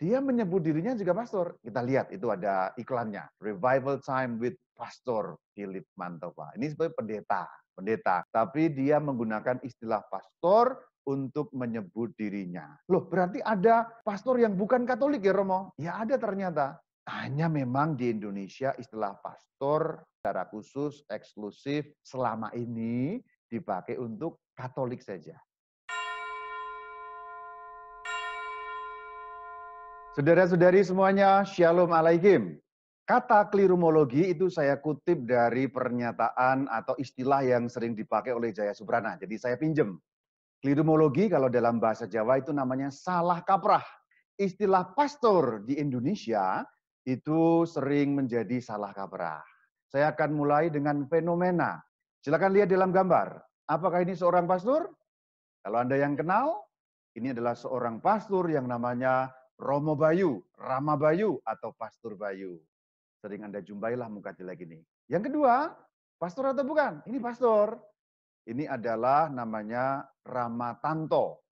dia menyebut dirinya juga pastor. Kita lihat itu ada iklannya, Revival Time with Pastor Philip Mantova. Ini sebagai pendeta. Tapi dia menggunakan istilah pastor untuk menyebut dirinya. Loh, berarti ada pastor yang bukan Katolik ya, Romo? Ya ada ternyata. Hanya memang di Indonesia istilah pastor secara khusus, eksklusif, selama ini dipakai untuk Katolik saja. Saudara-saudari semuanya, Shalom Alaikum. Kata klirumologi itu saya kutip dari pernyataan atau istilah yang sering dipakai oleh Jaya Suprana. Jadi saya pinjem. Klirumologi kalau dalam bahasa Jawa itu namanya salah kaprah. Istilah pastor di Indonesia itu sering menjadi salah kaprah. Saya akan mulai dengan fenomena. Silakan lihat dalam gambar. Apakah ini seorang pastor? Kalau Anda yang kenal, ini adalah seorang pastor yang namanya Romo Bayu, Rama Bayu, atau Pastor Bayu. Sering Anda jumpailah muka jelek ini. Yang kedua, pastor atau bukan? Ini pastor. Ini adalah namanya Rama Tanto.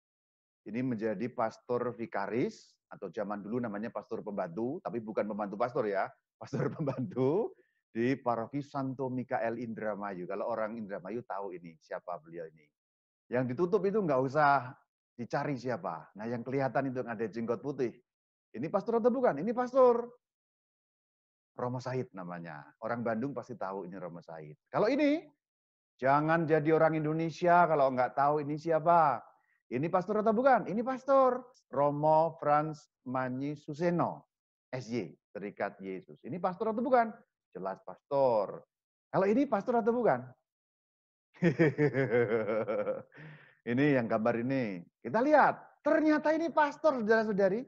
Ini menjadi pastor vikaris, atau zaman dulu namanya pastor pembantu, tapi bukan pembantu pastor ya, pastor pembantu di paroki Santo Mikael Indramayu. Kalau orang Indramayu tahu ini, siapa beliau ini. Yang ditutup itu nggak usah dicari siapa. Nah yang kelihatan itu yang ada jenggot putih. Ini pastor atau bukan? Ini pastor. Romo Said namanya. Orang Bandung pasti tahu ini Romo Said. Kalau ini, jangan jadi orang Indonesia kalau nggak tahu ini siapa. Ini pastor atau bukan? Ini pastor. Romo Franz Manyi Suseno. SY, Serikat Yesus. Ini pastor atau bukan? Jelas pastor. Kalau ini pastor atau bukan? Ini yang gambar ini. Kita lihat, ternyata ini pastor, saudara-saudari.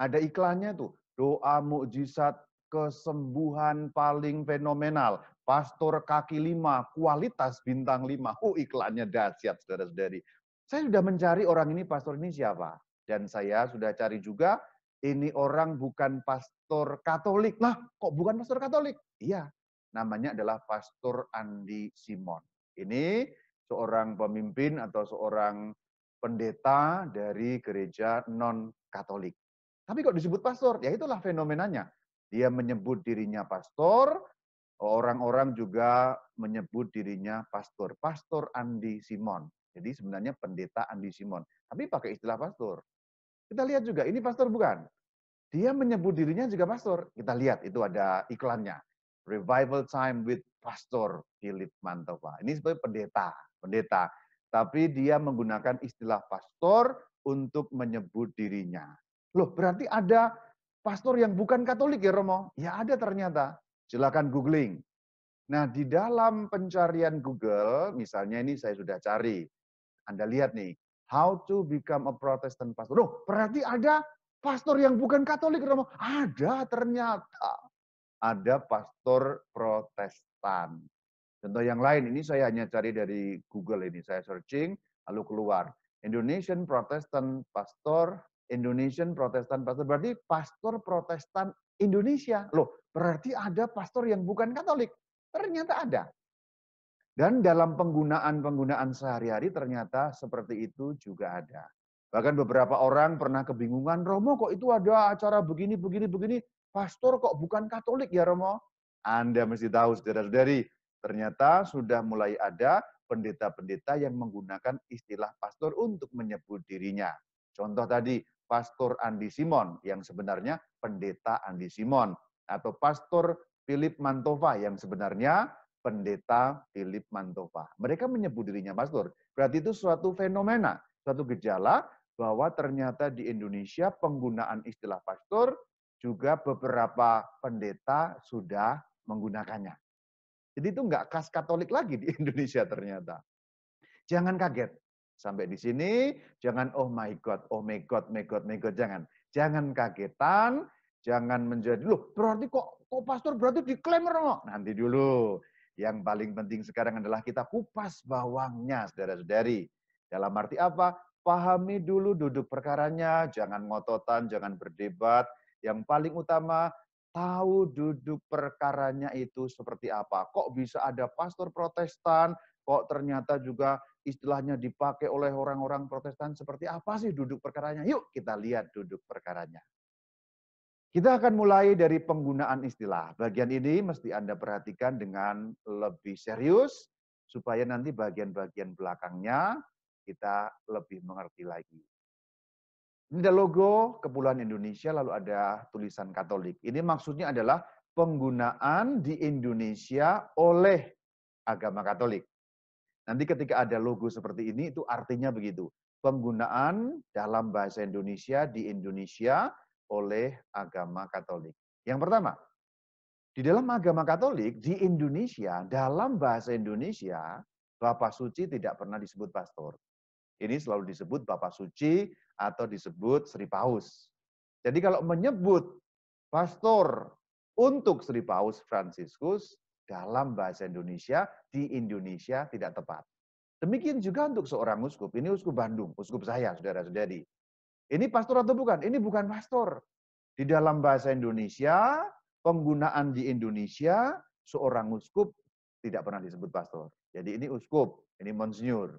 Ada iklannya tuh, doa mukjizat kesembuhan paling fenomenal. Pastor kaki 5, kualitas bintang 5. Oh, iklannya dahsyat, saudara-saudari. Saya sudah mencari orang ini, pastor ini siapa. Dan saya sudah cari juga, ini orang bukan pastor Katolik. Nah, kok bukan pastor Katolik? Iya, namanya adalah Pastor Andi Simon. Ini seorang pemimpin atau seorang pendeta dari gereja non-Katolik. Tapi kok disebut pastor? Ya itulah fenomenanya. Dia menyebut dirinya pastor, orang-orang juga menyebut dirinya pastor. Pastor Andi Simon. Jadi sebenarnya pendeta Andi Simon. Tapi pakai istilah pastor. Kita lihat juga, ini pastor bukan? Dia menyebut dirinya juga pastor. Kita lihat, itu ada iklannya. Revival Time with Pastor Philip Mantova. Ini sebagai pendeta. Tapi dia menggunakan istilah pastor untuk menyebut dirinya. Loh, berarti ada pastor yang bukan Katolik ya, Romo? Ya ada ternyata. Silakan googling. Nah, di dalam pencarian Google, misalnya ini saya sudah cari. Anda lihat nih, how to become a Protestant pastor. Loh, berarti ada pastor yang bukan Katolik, Romo? Ada ternyata. Ada pastor Protestan. Contoh yang lain, ini saya hanya cari dari Google ini. Saya searching, lalu keluar. Indonesian Protestant Pastor, Indonesian Protestant Pastor. Berarti pastor Protestan Indonesia. Loh, berarti ada pastor yang bukan Katolik. Ternyata ada. Dan dalam penggunaan sehari-hari ternyata seperti itu juga ada. Bahkan beberapa orang pernah kebingungan, Romo kok itu ada acara begini, pastor kok bukan Katolik ya Romo? Anda mesti tahu saudara-saudari, ternyata sudah mulai ada pendeta-pendeta yang menggunakan istilah pastor untuk menyebut dirinya. Contoh tadi, Pastor Andi Simon yang sebenarnya pendeta Andi Simon. Atau Pastor Philip Mantova yang sebenarnya pendeta Philip Mantova. Mereka menyebut dirinya pastor. Berarti itu suatu fenomena, suatu gejala bahwa ternyata di Indonesia penggunaan istilah pastor juga beberapa pendeta sudah menggunakannya. Jadi itu nggak khas Katolik lagi di Indonesia ternyata. Jangan kaget. Sampai di sini, jangan oh my God, oh my God, my God, my God. Jangan. Jangan kagetan, jangan menjadi, loh berarti kok pastor berarti diklaim Romo. Nanti dulu. Yang paling penting sekarang adalah kita kupas bawangnya, saudara-saudari. Dalam arti apa? Pahami dulu duduk perkaranya, jangan ngototan, jangan berdebat. Yang paling utama, tahu duduk perkaranya itu seperti apa. Kok bisa ada pastor Protestan, kok ternyata juga istilahnya dipakai oleh orang-orang Protestan, seperti apa sih duduk perkaranya? Yuk kita lihat duduk perkaranya. Kita akan mulai dari penggunaan istilah. Bagian ini mesti Anda perhatikan dengan lebih serius, supaya nanti bagian-bagian belakangnya kita lebih mengerti lagi. Ini ada logo Kepulauan Indonesia, lalu ada tulisan Katolik. Ini maksudnya adalah penggunaan di Indonesia oleh agama Katolik. Nanti ketika ada logo seperti ini, itu artinya begitu. Penggunaan dalam bahasa Indonesia di Indonesia oleh agama Katolik. Yang pertama, di dalam agama Katolik, di Indonesia, dalam bahasa Indonesia, Bapak Suci tidak pernah disebut pastor. Ini selalu disebut Bapak Suci atau disebut Sri Paus. Jadi kalau menyebut pastor untuk Sri Paus Fransiskus dalam bahasa Indonesia, di Indonesia tidak tepat. Demikian juga untuk seorang uskup. Ini uskup Bandung, uskup saya, saudara-saudari. Ini pastor atau bukan? Ini bukan pastor. Di dalam bahasa Indonesia, penggunaan di Indonesia, seorang uskup tidak pernah disebut pastor. Jadi ini uskup, ini monsinyur.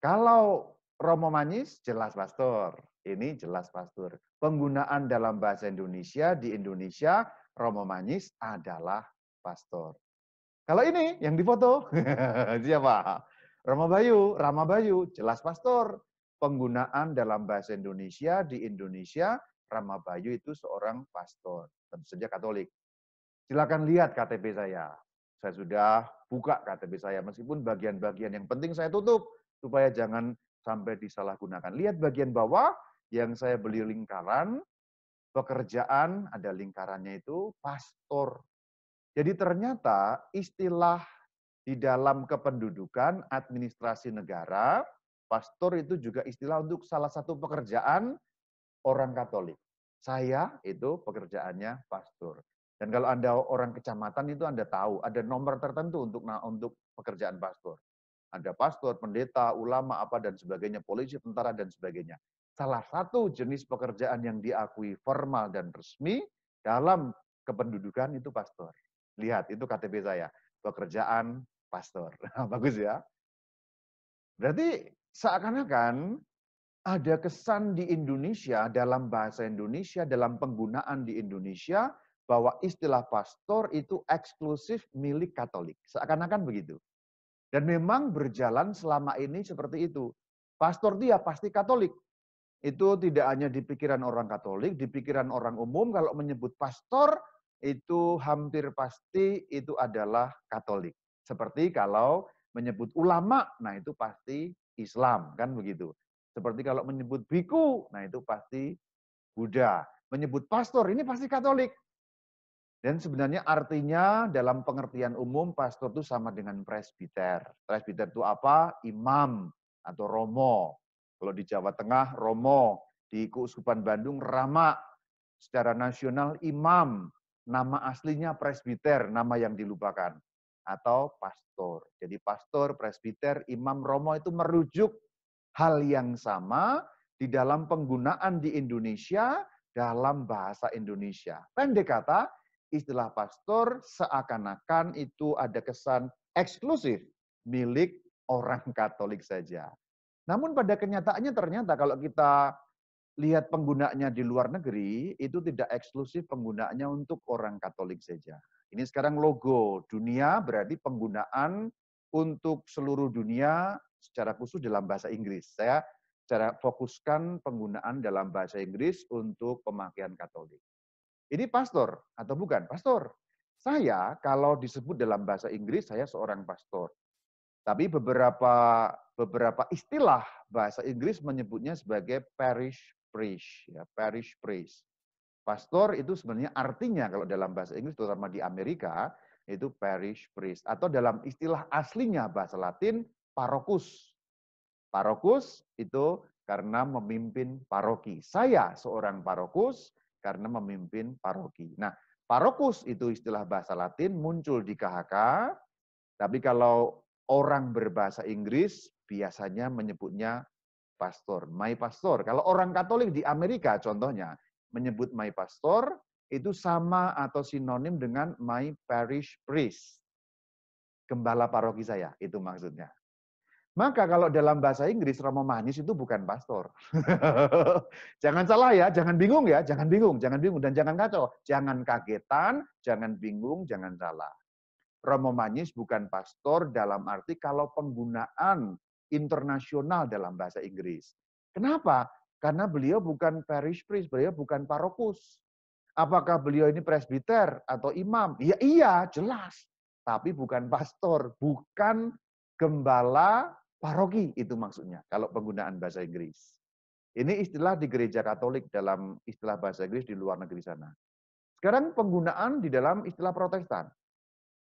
Kalau Romo Manis, jelas pastor. Ini jelas pastor. Penggunaan dalam bahasa Indonesia, di Indonesia, Romo Manis adalah pastor. Kalau ini yang difoto, siapa? Rama Bayu, jelas pastor. Penggunaan dalam bahasa Indonesia, di Indonesia, Rama Bayu itu seorang pastor. Tentu saja Katolik. Silakan lihat KTP saya. Saya sudah buka KTP saya, meskipun bagian-bagian yang penting saya tutup, supaya jangan sampai disalahgunakan. Lihat bagian bawah, yang saya beli lingkaran, pekerjaan, ada lingkarannya itu, pastor. Jadi ternyata istilah di dalam kependudukan administrasi negara, pastor itu juga istilah untuk salah satu pekerjaan orang Katolik. Saya itu pekerjaannya pastor. Dan kalau Anda orang kecamatan itu Anda tahu ada nomor tertentu untuk pekerjaan pastor. Ada pastor, pendeta, ulama apa dan sebagainya, polisi, tentara dan sebagainya. Salah satu jenis pekerjaan yang diakui formal dan resmi dalam kependudukan itu pastor. Lihat, itu KTP saya, pekerjaan pastor. Bagus ya. Berarti seakan-akan ada kesan di Indonesia, dalam bahasa Indonesia, dalam penggunaan di Indonesia, bahwa istilah pastor itu eksklusif milik Katolik. Seakan-akan begitu. Dan memang berjalan selama ini seperti itu. Pastor dia pasti Katolik. Itu tidak hanya di pikiran orang Katolik, di pikiran orang umum, kalau menyebut pastor, itu hampir pasti itu adalah Katolik. Seperti kalau menyebut ulama, nah itu pasti Islam, kan begitu. Seperti kalau menyebut biku, nah itu pasti Buddha. Menyebut pastor, ini pasti Katolik. Dan sebenarnya artinya dalam pengertian umum, pastor itu sama dengan presbiter. Presbiter itu apa? Imam atau romo. Kalau di Jawa Tengah, romo. Di Keuskupan Bandung, rama. Secara nasional, imam. Nama aslinya presbiter, nama yang dilupakan. Atau pastor. Jadi pastor, presbiter, imam, romo itu merujuk hal yang sama di dalam penggunaan di Indonesia dalam bahasa Indonesia. Pendek kata, istilah pastor seakan-akan itu ada kesan eksklusif milik orang Katolik saja. Namun pada kenyataannya ternyata kalau kita lihat penggunaannya di luar negeri, itu tidak eksklusif penggunaannya untuk orang Katolik saja. Ini sekarang logo dunia, berarti penggunaan untuk seluruh dunia secara khusus dalam bahasa Inggris. Saya secara fokuskan penggunaan dalam bahasa Inggris untuk pemakaian Katolik. Ini pastor atau bukan? Pastor. Saya kalau disebut dalam bahasa Inggris, saya seorang pastor. Tapi beberapa istilah bahasa Inggris menyebutnya sebagai parish priest, ya, parish priest. Pastor itu sebenarnya artinya kalau dalam bahasa Inggris, terutama di Amerika, itu parish priest. Atau dalam istilah aslinya bahasa Latin, parokus. Parokus itu karena memimpin paroki. Saya seorang parokus karena memimpin paroki. Nah, parokus itu istilah bahasa Latin muncul di KHK, tapi kalau orang berbahasa Inggris biasanya menyebutnya pastor, my pastor. Kalau orang Katolik di Amerika contohnya menyebut my pastor itu sama atau sinonim dengan my parish priest. Gembala paroki saya, itu maksudnya. Maka kalau dalam bahasa Inggris, Romo Manis itu bukan pastor. Jangan salah ya, jangan bingung ya, jangan bingung, dan jangan kacau. Jangan kagetan, jangan bingung, jangan salah. Romo Manis bukan pastor dalam arti kalau penggunaan internasional dalam bahasa Inggris. Kenapa? Karena beliau bukan parish priest, beliau bukan parokus. Apakah beliau ini presbiter atau imam? Ya iya, jelas. Tapi bukan pastor, bukan gembala paroki, itu maksudnya kalau penggunaan bahasa Inggris. Ini istilah di gereja Katolik dalam istilah bahasa Inggris di luar negeri sana. Sekarang penggunaan di dalam istilah Protestan.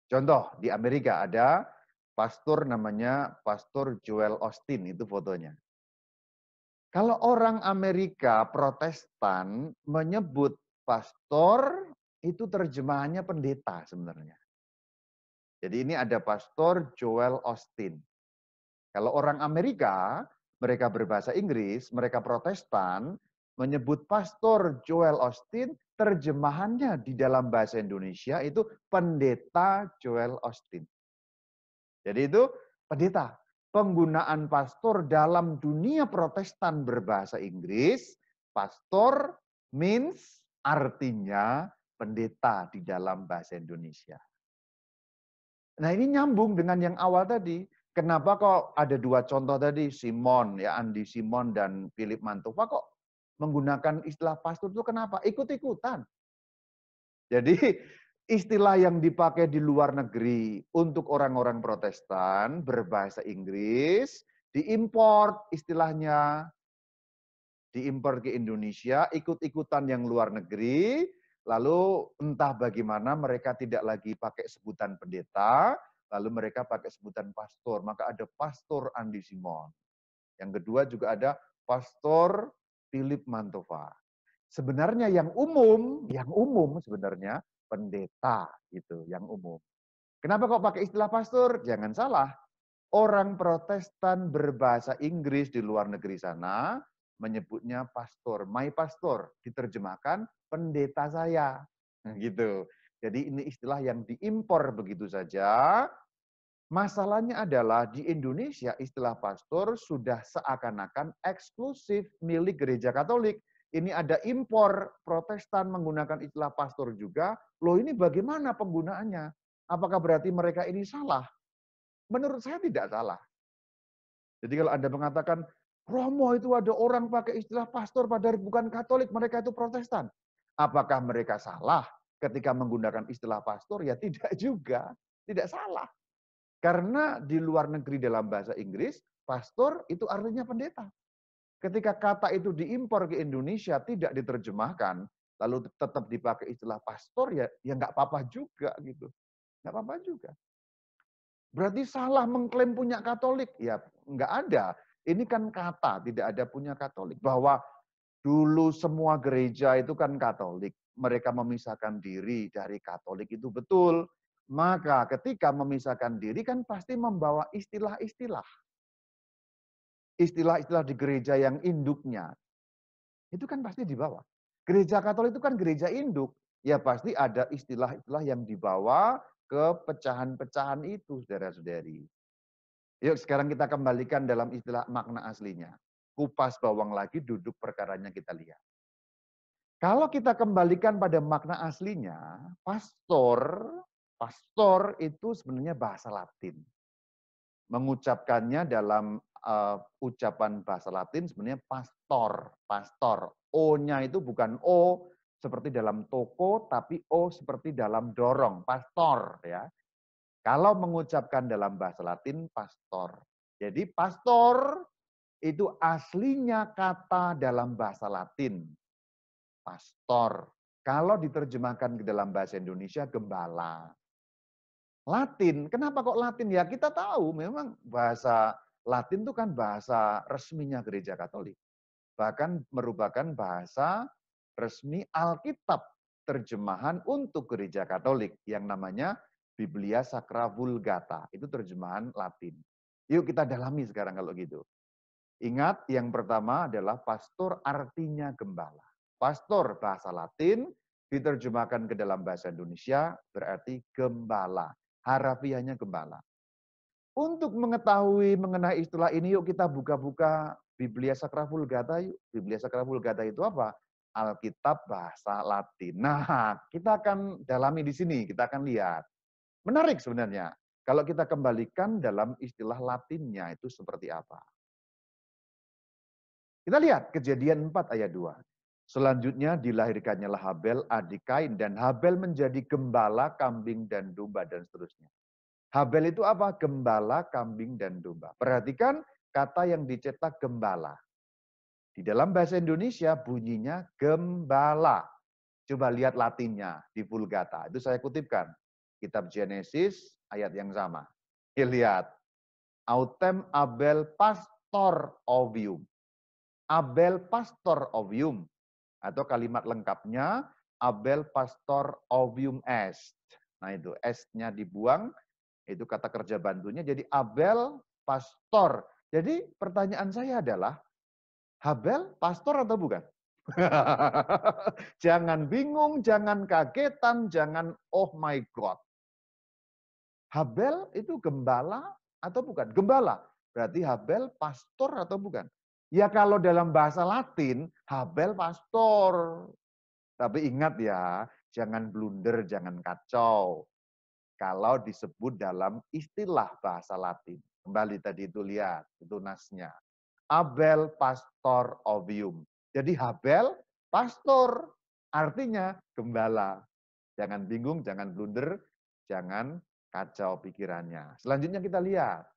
Contoh, di Amerika ada pastor namanya Pastor Joel Osteen, itu fotonya. Kalau orang Amerika Protestan menyebut pastor, itu terjemahannya pendeta sebenarnya. Jadi ini ada Pastor Joel Osteen. Kalau orang Amerika, mereka berbahasa Inggris, mereka Protestan, menyebut Pastor Joel Osteen, terjemahannya di dalam bahasa Indonesia itu Pendeta Joel Osteen. Jadi itu pendeta. Penggunaan pastor dalam dunia Protestan berbahasa Inggris, pastor means artinya pendeta di dalam bahasa Indonesia. Nah, ini nyambung dengan yang awal tadi. Kenapa kok ada dua contoh tadi, Simon, ya Andi Simon dan Philip Mantova kok menggunakan istilah pastor itu kenapa? Ikut-ikutan. Jadi istilah yang dipakai di luar negeri untuk orang-orang Protestan berbahasa Inggris, diimpor istilahnya, diimpor ke Indonesia, ikut-ikutan yang luar negeri, lalu entah bagaimana mereka tidak lagi pakai sebutan pendeta, lalu mereka pakai sebutan pastor, maka ada Pastor Andi Simon. Yang kedua juga ada Pastor Philip Mantova. Sebenarnya yang umum sebenarnya pendeta gitu, yang umum. Kenapa kok pakai istilah pastor? Jangan salah. Orang Protestan berbahasa Inggris di luar negeri sana menyebutnya pastor, my pastor, diterjemahkan pendeta saya. Nah, gitu. Jadi ini istilah yang diimpor begitu saja. Masalahnya adalah di Indonesia istilah pastor sudah seakan-akan eksklusif milik gereja Katolik. Ini ada impor Protestan menggunakan istilah pastor juga. Loh ini bagaimana penggunaannya? Apakah berarti mereka ini salah? Menurut saya tidak salah. Jadi kalau Anda mengatakan, Romo itu ada orang pakai istilah pastor padahal bukan Katolik, mereka itu Protestan. Apakah mereka salah ketika menggunakan istilah pastor? Ya tidak juga, tidak salah. Karena di luar negeri dalam bahasa Inggris, pastor itu artinya pendeta. Ketika kata itu diimpor ke Indonesia, tidak diterjemahkan, lalu tetap dipakai istilah pastor, ya nggak apa-apa juga gitu. Nggak apa-apa juga. Berarti salah mengklaim punya Katolik? Ya nggak ada. Ini kan kata, tidak ada punya Katolik. Bahwa dulu semua gereja itu kan Katolik. Mereka memisahkan diri dari Katolik itu betul. Maka ketika memisahkan diri kan pasti membawa istilah-istilah. Istilah-istilah di gereja yang induknya. Itu kan pasti dibawa. Gereja Katolik itu kan gereja induk. Ya pasti ada istilah-istilah yang dibawa ke pecahan-pecahan itu, saudara-saudari. Yuk sekarang kita kembalikan dalam istilah makna aslinya. Kupas bawang lagi, duduk perkaranya kita lihat. Kalau kita kembalikan pada makna aslinya, pastor itu sebenarnya bahasa Latin. Mengucapkannya dalam ucapan bahasa Latin sebenarnya pastor. O-nya itu bukan O seperti dalam toko, tapi O seperti dalam dorong, pastor ya. Kalau mengucapkan dalam bahasa Latin, pastor. Jadi pastor itu aslinya kata dalam bahasa Latin. Pastor. Kalau diterjemahkan ke dalam bahasa Indonesia, gembala. Latin, kenapa kok Latin? Ya kita tahu memang bahasa Latin itu kan bahasa resminya gereja Katolik. Bahkan merupakan bahasa resmi Alkitab, terjemahan untuk gereja Katolik yang namanya Biblia Sacra Vulgata. Itu terjemahan Latin. Yuk kita dalami sekarang kalau gitu. Ingat, yang pertama adalah pastor artinya gembala. Pastor bahasa Latin diterjemahkan ke dalam bahasa Indonesia berarti gembala. Harafiahnya gembala. Untuk mengetahui mengenai istilah ini, yuk kita buka-buka Biblia Sacra Vulgata yuk. Biblia Sacra Vulgata itu apa? Alkitab bahasa Latin. Nah, kita akan dalami di sini, kita akan lihat. Menarik sebenarnya. Kalau kita kembalikan dalam istilah Latinnya itu seperti apa. Kita lihat Kejadian 4 ayat 2. Selanjutnya dilahirkannya Habel adik Kain, dan Habel menjadi gembala kambing dan domba dan seterusnya. Habel itu apa? Gembala kambing dan domba. Perhatikan kata yang dicetak gembala. Di dalam bahasa Indonesia bunyinya gembala. Coba lihat Latinnya di Vulgata. Itu saya kutipkan. Kitab Genesis ayat yang sama. Lihat. Autem Abel pastor ovium. Abel pastor ovium. Atau kalimat lengkapnya Abel pastor ovium est. Nah itu est-nya dibuang, itu kata kerja bantunya, jadi Abel pastor. Jadi pertanyaan saya adalah, Habel pastor atau bukan? Jangan bingung, jangan kagetan, jangan oh my God. Habel itu gembala atau bukan? Gembala. Berarti Habel pastor atau bukan? Ya kalau dalam bahasa Latin, Habel pastor. Tapi ingat ya, jangan blunder, jangan kacau. Kalau disebut dalam istilah bahasa Latin. Kembali tadi itu lihat, itu nasnya. Abel pastor ovium. Jadi Habel pastor, artinya gembala. Jangan bingung, jangan blunder, jangan kacau pikirannya. Selanjutnya kita lihat.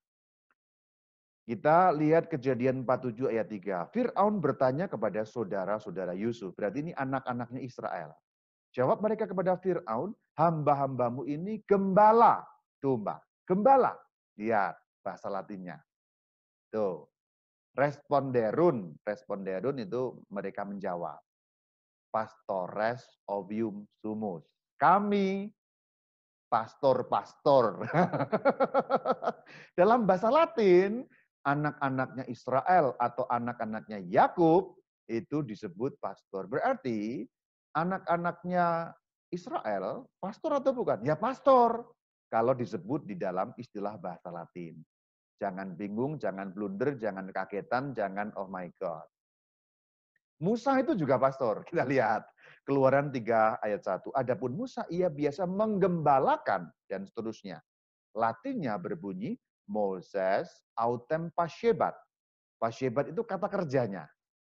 Kita lihat Kejadian 47 ayat 3. Fir'aun bertanya kepada saudara-saudara Yusuf. Berarti ini anak-anaknya Israel. Jawab mereka kepada Fir'aun, hamba-hambamu ini gembala domba. Gembala. Lihat bahasa Latinnya. Tuh. Responderun. Responderun itu mereka menjawab. Pastores ovium sumus. Kami pastor-pastor. Dalam bahasa Latin, anak-anaknya Israel atau anak-anaknya Yakub itu disebut pastor. Berarti anak-anaknya Israel pastor atau bukan? Ya pastor. Kalau disebut di dalam istilah bahasa Latin. Jangan bingung, jangan blunder, jangan kagetan, jangan oh my God. Musa itu juga pastor. Kita lihat. Keluaran 3 ayat 1. Adapun Musa, ia biasa menggembalakan dan seterusnya. Latinnya berbunyi Moses autem pascebat. Pascebat itu kata kerjanya.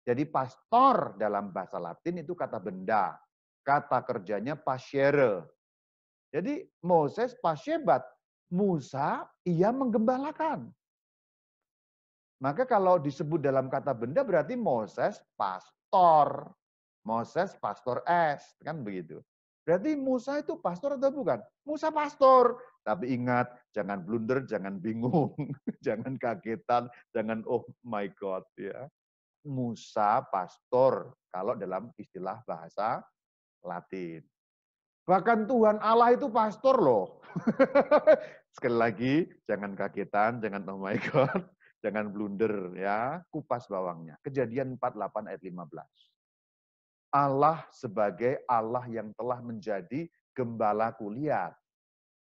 Jadi pastor dalam bahasa Latin itu kata benda. Kata kerjanya pascere. Jadi Moses pascebat. Musa ia menggembalakan. Maka kalau disebut dalam kata benda berarti Moses pastor. Moses pastor es, kan begitu. Berarti Musa itu pastor atau bukan? Musa pastor. Tapi ingat, jangan blunder, jangan bingung, jangan kagetan, jangan oh my God ya. Musa pastor kalau dalam istilah bahasa Latin. Bahkan Tuhan Allah itu pastor loh. Sekali lagi, jangan kagetan, jangan oh my God. Jangan blunder ya, kupas bawangnya. Kejadian 48 ayat 15. Allah sebagai Allah yang telah menjadi gembalaku. Lihat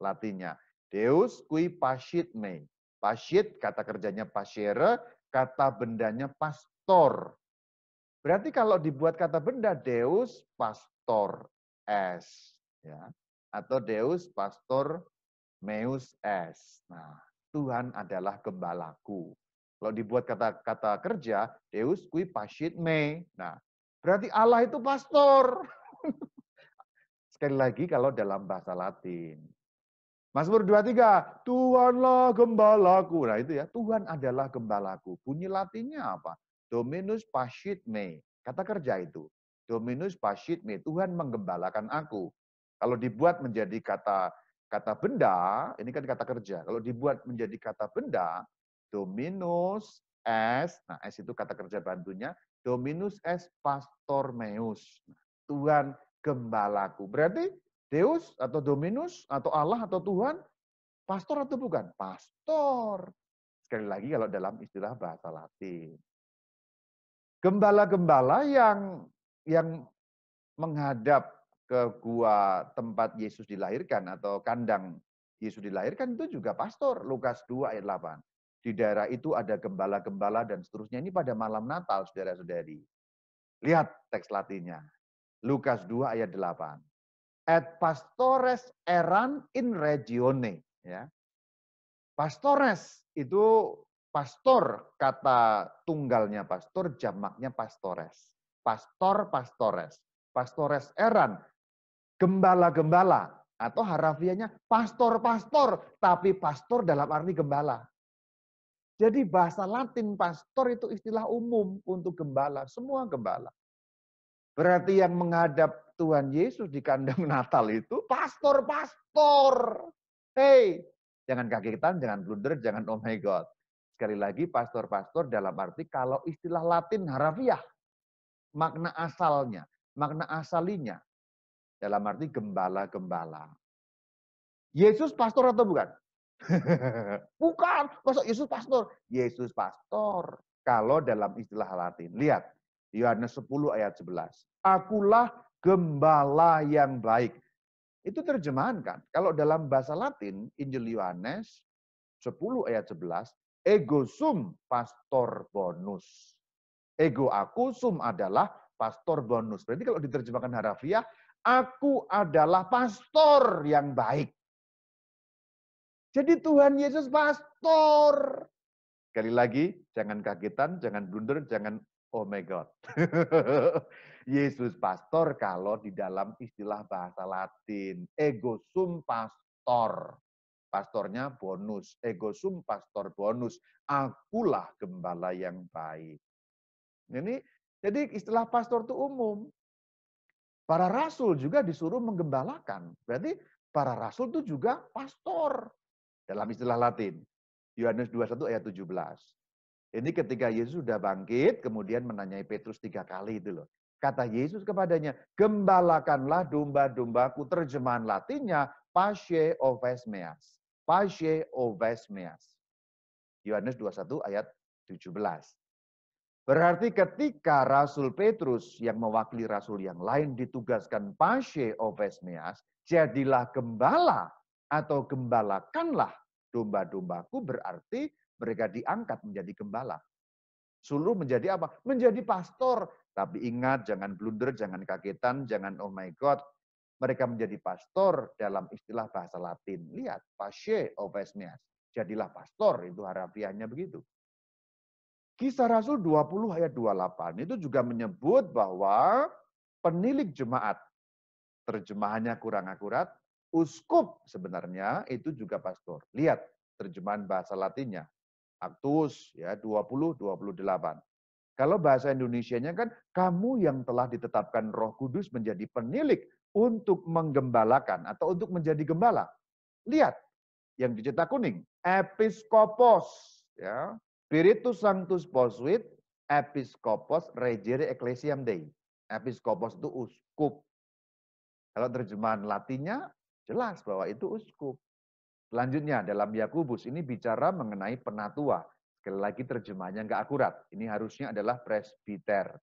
Latinnya. Deus qui pascit me. Pascit kata kerjanya pascere, kata bendanya pastor. Berarti kalau dibuat kata benda Deus pastor es. Ya. Atau Deus pastor meus es. Nah, Tuhan adalah gembalaku. Kalau dibuat kata-kata kerja, Deus qui pascit me. Nah, berarti Allah itu pastor. Sekali lagi kalau dalam bahasa Latin. Mazmur 23, Tuhanlah gembalaku. Nah itu ya, Tuhan adalah gembalaku. Bunyi Latinnya apa? Dominus pascit me. Kata kerja itu. Dominus pascit me. Tuhan menggembalakan aku. Kalau dibuat menjadi kata benda, ini kan kata kerja. Kalau dibuat menjadi kata benda, Dominus es, nah es itu kata kerja bantunya, Dominus es pastor meus. Tuhan gembalaku. Berarti Deus atau Dominus atau Allah atau Tuhan, pastor atau bukan? Pastor. Sekali lagi kalau dalam istilah bahasa Latin. Gembala-gembala yang menghadap ke gua tempat Yesus dilahirkan atau kandang Yesus dilahirkan itu juga pastor, Lukas 2 ayat 8. Di daerah itu ada gembala-gembala dan seterusnya. Ini pada malam Natal, saudara-saudari. Lihat teks Latinnya. Lukas 2 ayat 8. Et pastores eran in regione. Ya. Pastores itu pastor, kata tunggalnya pastor, jamaknya pastores. Pastor, pastores. Pastores eran, gembala-gembala. Atau harafiahnya pastor-pastor, tapi pastor dalam arti gembala. Jadi bahasa Latin pastor itu istilah umum untuk gembala, semua gembala. Berarti yang menghadap Tuhan Yesus di kandang Natal itu pastor-pastor. Hey, jangan kagetan, jangan blunder, jangan oh my God. Sekali lagi pastor-pastor dalam arti kalau istilah Latin harafiah, makna asalnya, makna asalinya dalam arti gembala-gembala. Yesus pastor atau bukan? Bukan, masa Yesus pastor? Yesus pastor. Kalau dalam istilah Latin, lihat Yohanes 10 ayat 11. Akulah gembala yang baik. Itu terjemahan kan. Kalau dalam bahasa Latin, Injil Yohanes 10 ayat 11, ego sum pastor bonus. Ego aku, sum adalah pastor bonus. Berarti kalau diterjemahkan harafiah, aku adalah pastor yang baik. Jadi Tuhan Yesus pastor. Sekali lagi, jangan kagetan, jangan blunder, jangan oh my God. Yesus pastor kalau di dalam istilah bahasa Latin. Ego sum pastor. Pastornya bonus. Ego sum pastor bonus. Akulah gembala yang baik. Ini jadi istilah pastor itu umum. Para rasul juga disuruh menggembalakan. Berarti para rasul itu juga pastor. Dalam istilah Latin. Yohanes 21 ayat 17. Ini ketika Yesus sudah bangkit, kemudian menanyai Petrus 3 kali itu loh. Kata Yesus kepadanya, gembalakanlah domba-dombaku. Terjemahan Latinnya, pasce oves meas. Pasce oves meas. Yohanes 21 ayat 17. Berarti ketika Rasul Petrus yang mewakili Rasul yang lain ditugaskan pasce oves meas, jadilah gembala atau gembalakanlah domba-dombaku, berarti mereka diangkat menjadi gembala. Suruh menjadi apa? Menjadi pastor. Tapi ingat, jangan blunder, jangan kagetan, jangan oh my God. Mereka menjadi pastor dalam istilah bahasa Latin. Lihat, pasce oves meas. Jadilah pastor, itu harafiahnya begitu. Kisah Rasul 20 ayat 28 itu juga menyebut bahwa penilik jemaat, terjemahannya kurang akurat, uskup sebenarnya itu juga pastor. Lihat terjemahan bahasa Latinnya. Aktus ya 20 28. Kalau bahasa Indonesianya kan kamu yang telah ditetapkan Roh Kudus menjadi penilik untuk menggembalakan atau untuk menjadi gembala. Lihat yang dicetak kuning, episkopos ya. Spiritus Sanctus posuit episkopos regere ecclesiam Dei. Episkopos itu uskup. Kalau terjemahan Latinnya jelas bahwa itu uskup. Selanjutnya dalam Yakobus ini bicara mengenai penatua. Sekali lagi terjemahannya nggak akurat. Ini harusnya adalah presbiter.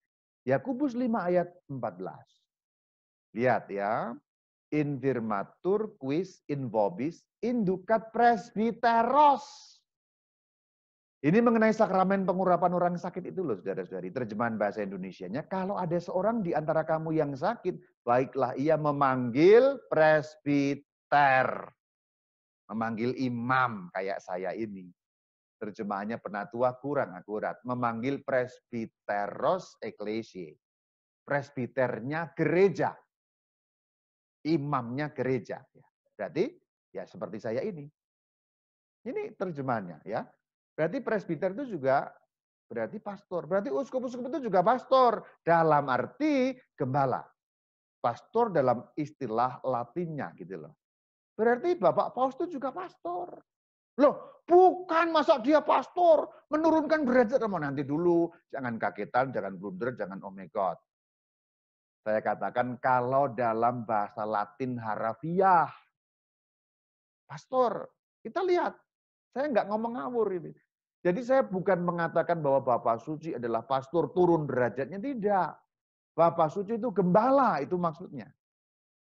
Yakobus 5 ayat 14. Lihat ya. Infirmatur quis in vobis inducat presbiteros. Ini mengenai sakramen pengurapan orang sakit itu loh saudara-saudari. Terjemahan bahasa Indonesianya, kalau ada seorang di antara kamu yang sakit, baiklah ia memanggil presbiter. Memanggil imam kayak saya ini. Terjemahannya penatua kurang akurat. Memanggil presbiteros ecclesiae. Presbiternya gereja. Imamnya gereja. Berarti ya seperti saya ini. Ini terjemahannya ya. Berarti presbiter itu juga berarti pastor. Berarti uskup-uskup itu juga pastor. Dalam arti gembala. Pastor dalam istilah Latinnya gitu loh. Berarti Bapak Paus itu juga pastor. Loh, bukan masa dia pastor, menurunkan derajat. Mau nanti dulu, jangan kagetan, jangan blunder, jangan oh my God. Saya katakan kalau dalam bahasa Latin harafiah, pastor, kita lihat, saya nggak ngomong ngawur ini. Jadi saya bukan mengatakan bahwa Bapak Suci adalah pastor turun derajatnya, tidak. Bapak Suci itu gembala, itu maksudnya.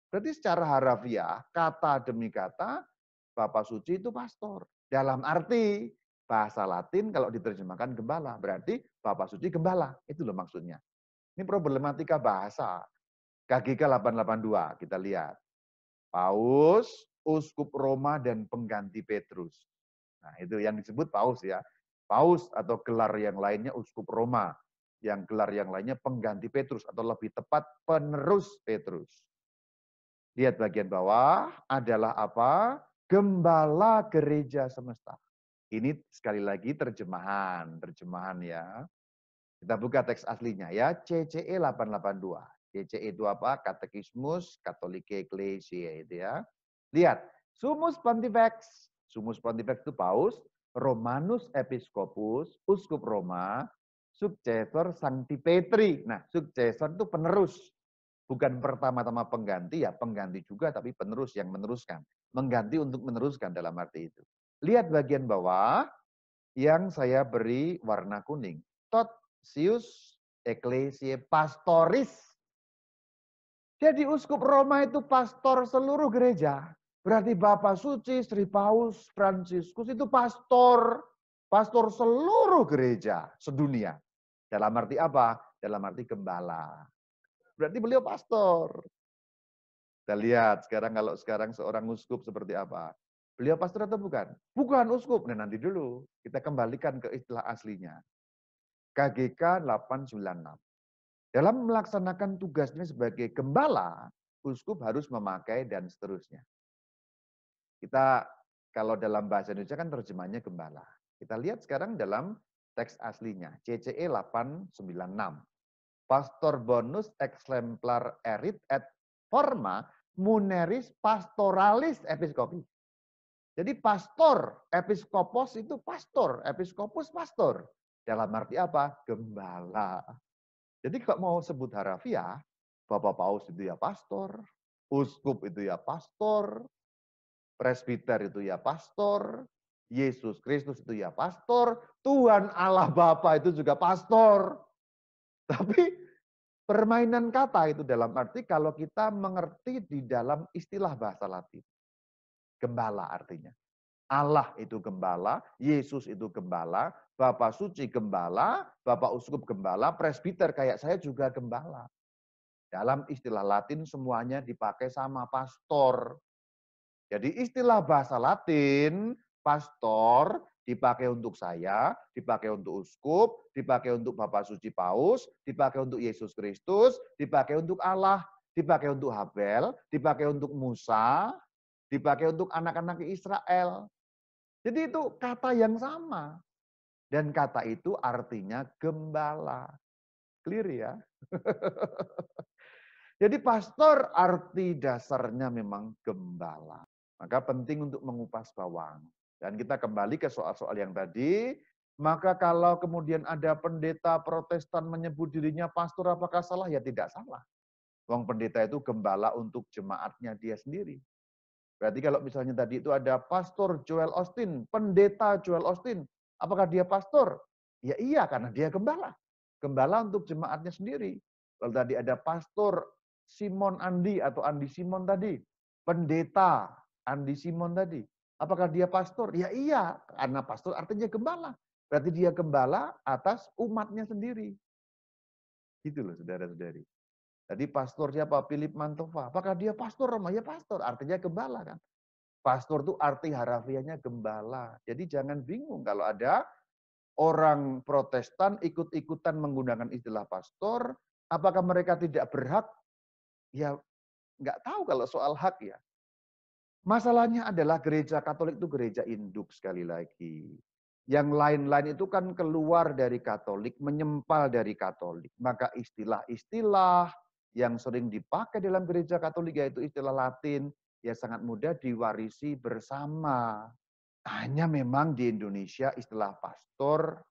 Berarti secara harafiah, kata demi kata, Bapak suci itu pastor. Dalam arti bahasa Latin kalau diterjemahkan gembala, berarti Bapak suci gembala. Itu loh maksudnya. Ini problematika bahasa. KGK 882, kita lihat. Paus, Uskup Roma, dan pengganti Petrus. Nah, itu yang disebut Paus ya. Paus atau gelar yang lainnya Uskup Roma. Yang gelar yang lainnya pengganti Petrus, atau lebih tepat penerus Petrus. Lihat bagian bawah, adalah apa? Gembala gereja semesta. Ini sekali lagi terjemahan ya. Kita buka teks aslinya ya, CCE 882. CCE itu apa? Katekismus Katolik Ecclesia itu ya. Lihat, Sumus Pontifex. Sumus Pontifex itu Paus, Romanus Episcopus, Uskup Roma, Successor Sancti Petri. Nah, successor itu penerus. Bukan pertama-tama pengganti, ya pengganti juga, tapi penerus yang meneruskan. Mengganti untuk meneruskan dalam arti itu. Lihat bagian bawah, yang saya beri warna kuning. Tot Sius Ecclesiae Pastoris. Jadi Uskup Roma itu pastor seluruh gereja. Berarti Bapak Suci Sri Paus Fransiskus itu pastor. Pastor seluruh gereja sedunia. Dalam arti apa? Dalam arti gembala. Berarti beliau pastor. Kita lihat kalau sekarang seorang uskup seperti apa. Beliau pastor atau bukan? Bukan uskup. Nah, nanti dulu kita kembalikan ke istilah aslinya. KGK 896. Dalam melaksanakan tugasnya sebagai gembala, uskup harus memakai dan seterusnya. Kita kalau dalam bahasa Indonesia kan terjemahnya gembala. Kita lihat sekarang dalam teks aslinya, CCE 896. Pastor bonus exemplar erit et forma muneris pastoralis episcopi. Jadi pastor, episkopos itu pastor, episkopus pastor. Dalam arti apa? Gembala. Jadi kalau mau sebut harafiah, Bapak Paus itu ya pastor, uskup itu ya pastor, presbiter itu ya pastor, Yesus Kristus itu ya pastor, Tuhan Allah Bapa itu juga pastor. Tapi permainan kata itu dalam arti kalau kita mengerti di dalam istilah bahasa Latin. Gembala artinya. Allah itu gembala, Yesus itu gembala, Bapak Suci gembala, Bapak Uskup gembala, presbiter kayak saya juga gembala. Dalam istilah Latin semuanya dipakai sama pastor. Jadi istilah bahasa Latin, pastor, dipakai untuk saya, dipakai untuk uskup, dipakai untuk Bapak Suci Paus, dipakai untuk Yesus Kristus, dipakai untuk Allah, dipakai untuk Habel, dipakai untuk Musa, dipakai untuk anak-anak Israel. Jadi itu kata yang sama. Dan kata itu artinya gembala. Clear ya? Jadi pastor arti dasarnya memang gembala. Maka penting untuk mengupas bawang. Dan kita kembali ke soal-soal yang tadi. Maka kalau kemudian ada pendeta Protestan menyebut dirinya pastor, apakah salah? Ya tidak salah. Wong pendeta itu gembala untuk jemaatnya dia sendiri. Berarti kalau misalnya tadi itu ada pastor Joel Austin, pendeta Joel Austin, apakah dia pastor? Ya iya, karena dia gembala. Gembala untuk jemaatnya sendiri. Kalau tadi ada pastor Simon Andi atau Andi Simon tadi, pendeta Andi Simon tadi, apakah dia pastor? Ya iya, karena pastor artinya gembala. Berarti dia gembala atas umatnya sendiri. Gitu loh saudara-saudari. Jadi pastor siapa? Philip Mantova. Apakah dia pastor Roma? Ya pastor, artinya gembala kan. Pastor itu arti harafiahnya gembala. Jadi jangan bingung kalau ada orang Protestan ikut-ikutan menggunakan istilah pastor, apakah mereka tidak berhak? Ya nggak tahu kalau soal hak ya. Masalahnya adalah gereja Katolik itu gereja induk sekali lagi. Yang lain-lain itu kan keluar dari Katolik, menyempal dari Katolik. Maka istilah-istilah yang sering dipakai dalam gereja Katolik yaitu istilah Latin, ya sangat mudah diwarisi bersama. Hanya memang di Indonesia istilah pastor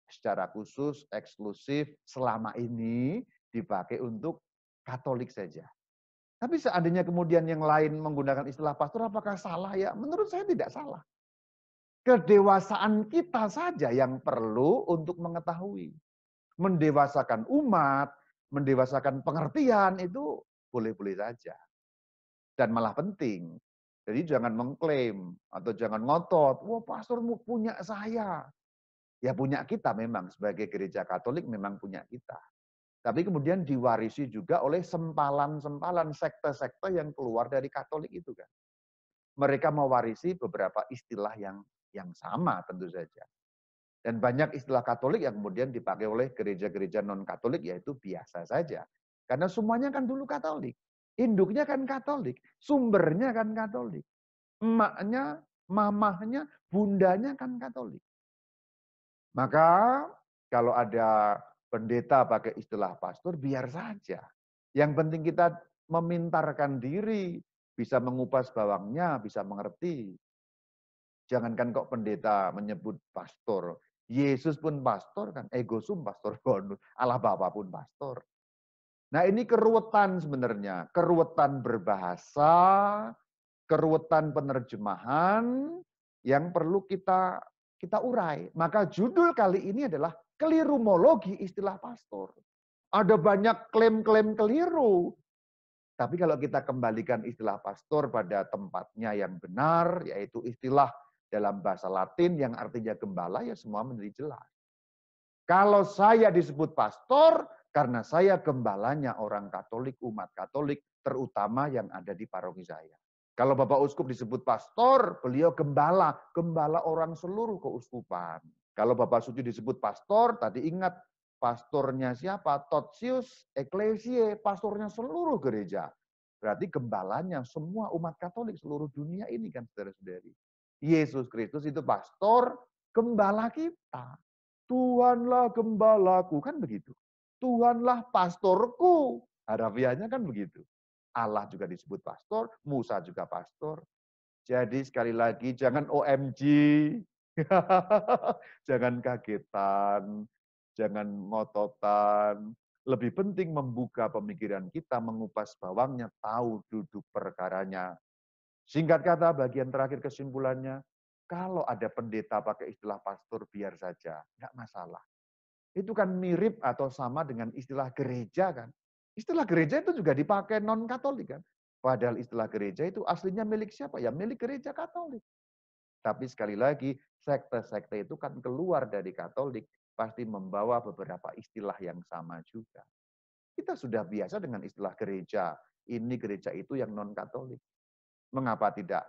secara khusus, eksklusif, selama ini dipakai untuk Katolik saja. Tapi seandainya kemudian yang lain menggunakan istilah pastor, apakah salah ya? Menurut saya tidak salah. Kedewasaan kita saja yang perlu untuk mengetahui. Mendewasakan umat, mendewasakan pengertian itu boleh-boleh saja. Dan malah penting. Jadi jangan mengklaim atau jangan ngotot, wah pastor punya saya. Ya punya kita memang sebagai gereja Katolik memang punya kita. Tapi kemudian diwarisi juga oleh sempalan-sempalan sekte-sekte yang keluar dari Katolik itu kan. Mereka mewarisi beberapa istilah yang sama tentu saja. Dan banyak istilah Katolik yang kemudian dipakai oleh gereja-gereja non-Katolik yaitu biasa saja. Karena semuanya kan dulu Katolik. Induknya kan Katolik, sumbernya kan Katolik. Emaknya, mamahnya, bundanya kan Katolik. Maka kalau ada pendeta pakai istilah pastor, biar saja. Yang penting kita memintarkan diri, bisa mengupas bawangnya, bisa mengerti. Jangankan kok pendeta menyebut pastor, Yesus pun pastor kan, ego sum pastor bonus, Allah Bapa pun pastor. Nah ini keruwetan sebenarnya, keruwetan berbahasa, keruwetan penerjemahan yang perlu kita urai. Maka judul kali ini adalah kelirumologi istilah pastor. Ada banyak klaim-klaim keliru. Tapi kalau kita kembalikan istilah pastor pada tempatnya yang benar, yaitu istilah dalam bahasa Latin yang artinya gembala, ya semua menjadi jelas. Kalau saya disebut pastor, karena saya gembalanya orang Katolik, umat Katolik, terutama yang ada di paroki saya. Kalau Bapak Uskup disebut pastor, beliau gembala, gembala orang seluruh keuskupan. Kalau Bapak Suci disebut pastor, tadi ingat pastornya siapa? Totius Ecclesiae, pastornya seluruh gereja. Berarti gembalanya semua umat Katolik seluruh dunia ini kan saudara-saudari. Yesus Kristus itu pastor, gembala kita. Tuhanlah gembalaku, kan begitu. Tuhanlah pastorku, harafiahnya kan begitu. Allah juga disebut pastor, Musa juga pastor. Jadi sekali lagi jangan OMG, jangan kagetan, jangan ngototan. Lebih penting membuka pemikiran kita, mengupas bawangnya, tahu duduk perkaranya. Singkat kata, bagian terakhir kesimpulannya, kalau ada pendeta pakai istilah pastor, biar saja, nggak masalah. Itu kan mirip atau sama dengan istilah gereja kan. Istilah gereja itu juga dipakai non-Katolik kan. Padahal istilah gereja itu aslinya milik siapa? Ya milik gereja Katolik. Tapi sekali lagi, sekte-sekte itu kan keluar dari Katolik, pasti membawa beberapa istilah yang sama juga. Kita sudah biasa dengan istilah gereja, ini gereja itu yang non-Katolik. Mengapa tidak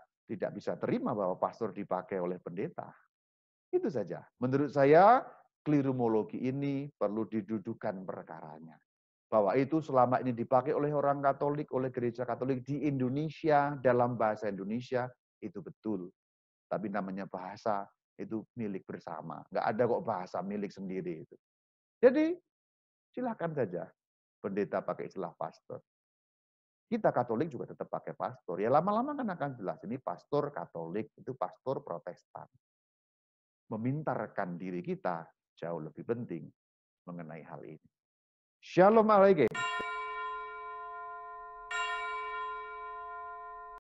bisa terima bahwa pastor dipakai oleh pendeta? Itu saja. Menurut saya, klirumologi ini perlu didudukan perkaranya. Bahwa itu selama ini dipakai oleh orang Katolik, oleh gereja Katolik di Indonesia, dalam bahasa Indonesia, itu betul. Tapi namanya bahasa, itu milik bersama. Nggak ada kok bahasa milik sendiri itu. Jadi, silakan saja pendeta pakai istilah pastor. Kita Katolik juga tetap pakai pastor. Ya lama-lama kan akan jelas, ini pastor Katolik, itu pastor Protestan. Memintarkan diri kita jauh lebih penting mengenai hal ini. Shalom alaikum.